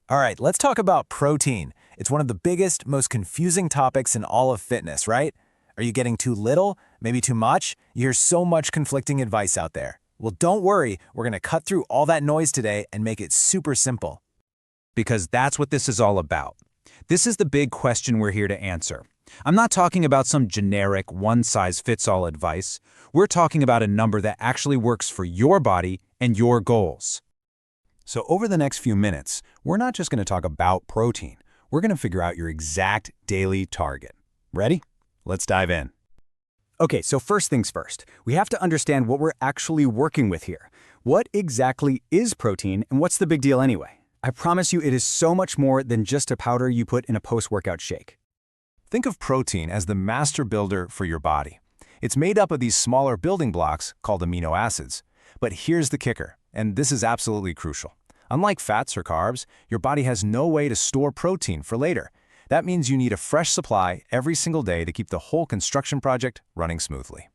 All right, let's talk about protein. It's one of the biggest, most confusing topics in all of fitness, right? Are you getting too little? Maybe too much? You hear so much conflicting advice out there. Well, don't worry, we're going to cut through all that noise today and make it super simple. Because that's what this is all about. This is the big question we're here to answer. I'm not talking about some generic, one-size-fits-all advice. We're talking about a number that actually works for your body and your goals. So over the next few minutes, we're not just going to talk about protein. We're going to figure out your exact daily target. Ready? Let's dive in. Okay, so first things first. We have to understand what we're actually working with here. What exactly is protein, and what's the big deal anyway? I promise you it is so much more than just a powder you put in a post-workout shake. Think of protein as the master builder for your body. It's made up of these smaller building blocks called amino acids. But here's the kicker, and this is absolutely crucial. Unlike fats or carbs, your body has no way to store protein for later. That means you need a fresh supply every single day to keep the whole construction project running smoothly.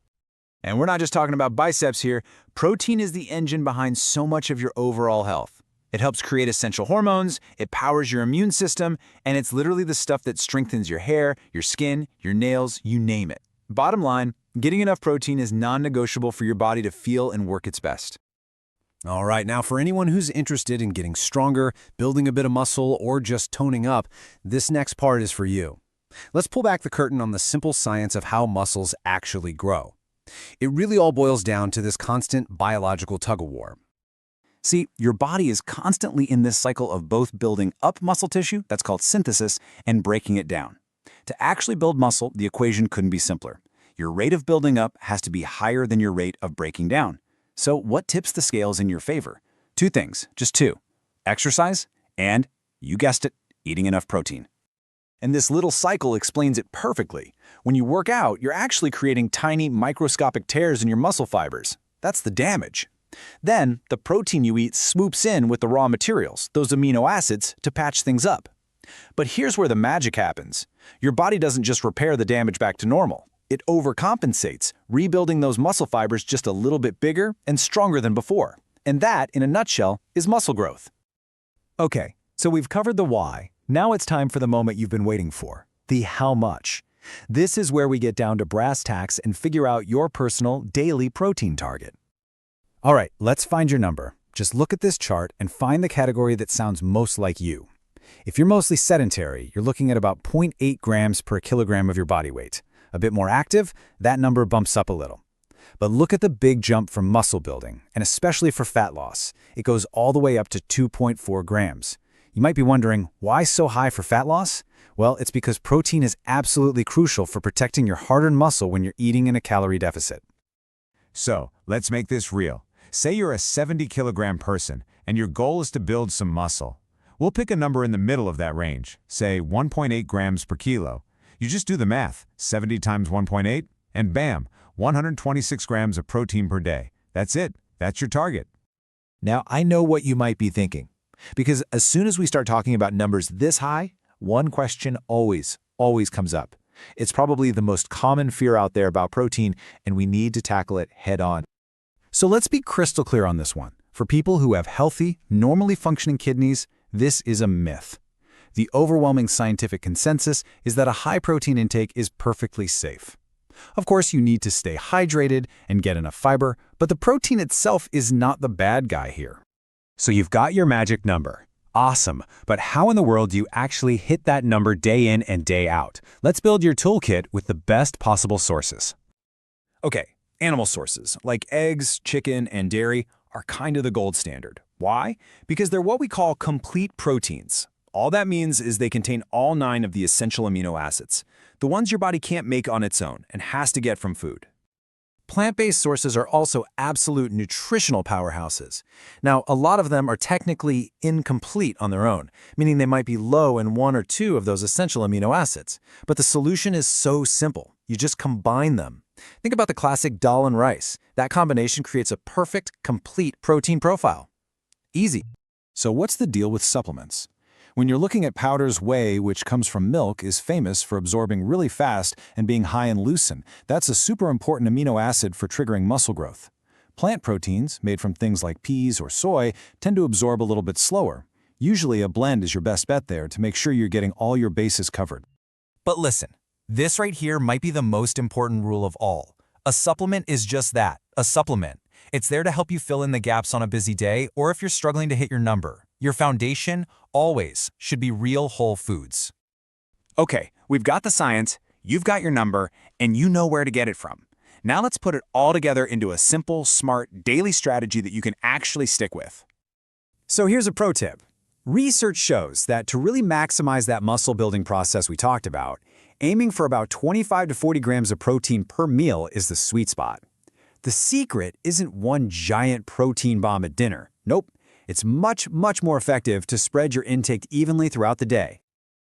And we're not just talking about biceps here. Protein is the engine behind so much of your overall health. It helps create essential hormones, it powers your immune system, and it's literally the stuff that strengthens your hair, your skin, your nails, you name it. Bottom line, getting enough protein is non-negotiable for your body to feel and work its best. All right, now for anyone who's interested in getting stronger, building a bit of muscle, or just toning up, this next part is for you. Let's pull back the curtain on the simple science of how muscles actually grow. It really all boils down to this constant biological tug-of-war. See, your body is constantly in this cycle of both building up muscle tissue, that's called synthesis, and breaking it down. To actually build muscle, the equation couldn't be simpler. Your rate of building up has to be higher than your rate of breaking down. So what tips the scales in your favor? Two things, just two. Exercise and, you guessed it, eating enough protein. And this little cycle explains it perfectly. When you work out, you're actually creating tiny microscopic tears in your muscle fibers. That's the damage. Then, the protein you eat swoops in with the raw materials, those amino acids, to patch things up. But here's where the magic happens. Your body doesn't just repair the damage back to normal. It overcompensates, rebuilding those muscle fibers just a little bit bigger and stronger than before. And that, in a nutshell, is muscle growth. Okay, so we've covered the why. Now it's time for the moment you've been waiting for, the how much. This is where we get down to brass tacks and figure out your personal daily protein target. All right, let's find your number. Just look at this chart and find the category that sounds most like you. If you're mostly sedentary, you're looking at about 0.8 grams per kilogram of your body weight. A bit more active, that number bumps up a little. But look at the big jump for muscle building, and especially for fat loss. It goes all the way up to 2.4 grams. You might be wondering, why so high for fat loss? Well, it's because protein is absolutely crucial for protecting your hard-earned muscle when you're eating in a calorie deficit. So, let's make this real. Say you're a 70-kilogram person, and your goal is to build some muscle. We'll pick a number in the middle of that range, say 1.8 grams per kilo. You just do the math, 70 times 1.8, and bam, 126 grams of protein per day. That's it. That's your target. Now, I know what you might be thinking, because as soon as we start talking about numbers this high, one question always comes up. It's probably the most common fear out there about protein, and we need to tackle it head-on. So let's be crystal clear on this one. For people who have healthy, normally functioning kidneys, this is a myth. The overwhelming scientific consensus is that a high protein intake is perfectly safe. Of course, you need to stay hydrated and get enough fiber, but the protein itself is not the bad guy here. So you've got your magic number. Awesome, but how in the world do you actually hit that number day in and day out? Let's build your toolkit with the best possible sources. Okay, animal sources like eggs, chicken, and dairy are kind of the gold standard. Why? Because they're what we call complete proteins. All that means is they contain all 9 of the essential amino acids, the ones your body can't make on its own and has to get from food. Plant-based sources are also absolute nutritional powerhouses. Now, a lot of them are technically incomplete on their own, meaning they might be low in 1 or 2 of those essential amino acids. But the solution is so simple. You just combine them. Think about the classic dal and rice. That combination creates a perfect, complete protein profile. Easy. So what's the deal with supplements? When you're looking at powders, whey, which comes from milk, is famous for absorbing really fast and being high in leucine. That's a super important amino acid for triggering muscle growth. Plant proteins, made from things like peas or soy, tend to absorb a little bit slower. Usually a blend is your best bet there to make sure you're getting all your bases covered. But listen, this right here might be the most important rule of all. A supplement is just that, a supplement. It's there to help you fill in the gaps on a busy day or if you're struggling to hit your number. Your foundation, always, should be real whole foods. Okay, we've got the science, you've got your number, and you know where to get it from. Now let's put it all together into a simple, smart, daily strategy that you can actually stick with. So here's a pro tip. Research shows that to really maximize that muscle building process we talked about, aiming for about 25 to 40 grams of protein per meal is the sweet spot. The secret isn't one giant protein bomb at dinner. Nope. It's much more effective to spread your intake evenly throughout the day.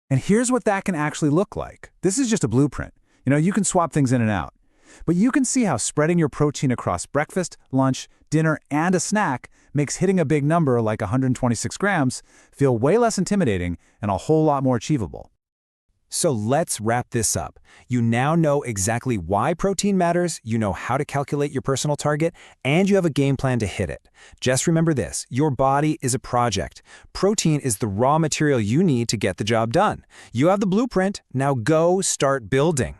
And here's what that can actually look like. This is just a blueprint. You can swap things in and out. But you can see how spreading your protein across breakfast, lunch, dinner, and a snack makes hitting a big number like 126 grams feel way less intimidating and a whole lot more achievable. So let's wrap this up. You now know exactly why protein matters, you know how to calculate your personal target, and you have a game plan to hit it. Just remember this, your body is a project. Protein is the raw material you need to get the job done. You have the blueprint, now go start building.